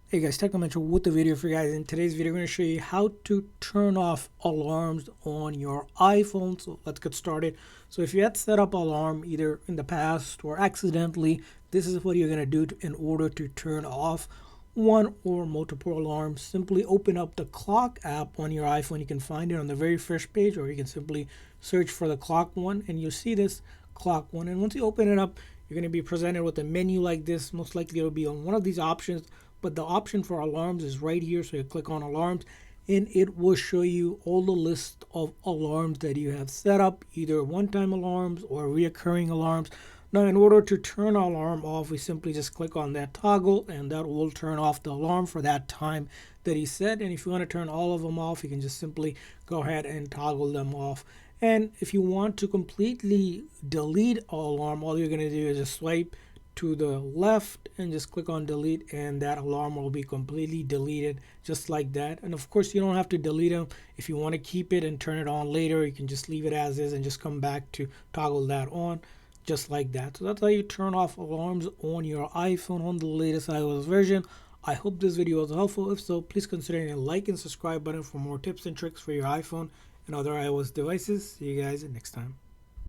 Hey guys, Technomentor with the video for you guys. In today's video, I'm going to show you how to turn off alarms on your iPhone. So let's get started. So if you had set up alarm either in the past or accidentally, this is what you're going to do in order to turn off one or multiple alarms. Simply open up the clock app on your iPhone. You can find it on the very first page, or you can simply search for the clock one and you'll see this clock one. And once you open it up, you're going to be presented with a menu like this. Most likely it'll be on one of these options, but the option for alarms is right here. So you click on alarms and it will show you all the list of alarms that you have set up, either one-time alarms or reoccurring alarms. Now, in order to turn our alarm off, we simply just click on that toggle and that will turn off the alarm for that time that he set. And if you want to turn all of them off, you can just simply go ahead and toggle them off. And if you want to completely delete alarm, all you're going to do is just swipe to the left and just click on delete, and that alarm will be completely deleted just like that. And of course, you don't have to delete them. If you want to keep it and turn it on later, you can just leave it as is and just come back to toggle that on just like that. So that's how you turn off alarms on your iPhone on the latest iOS version. I hope this video was helpful. If so, please consider hitting the like and subscribe button for more tips and tricks for your iPhone and other iOS devices. See you guys next time.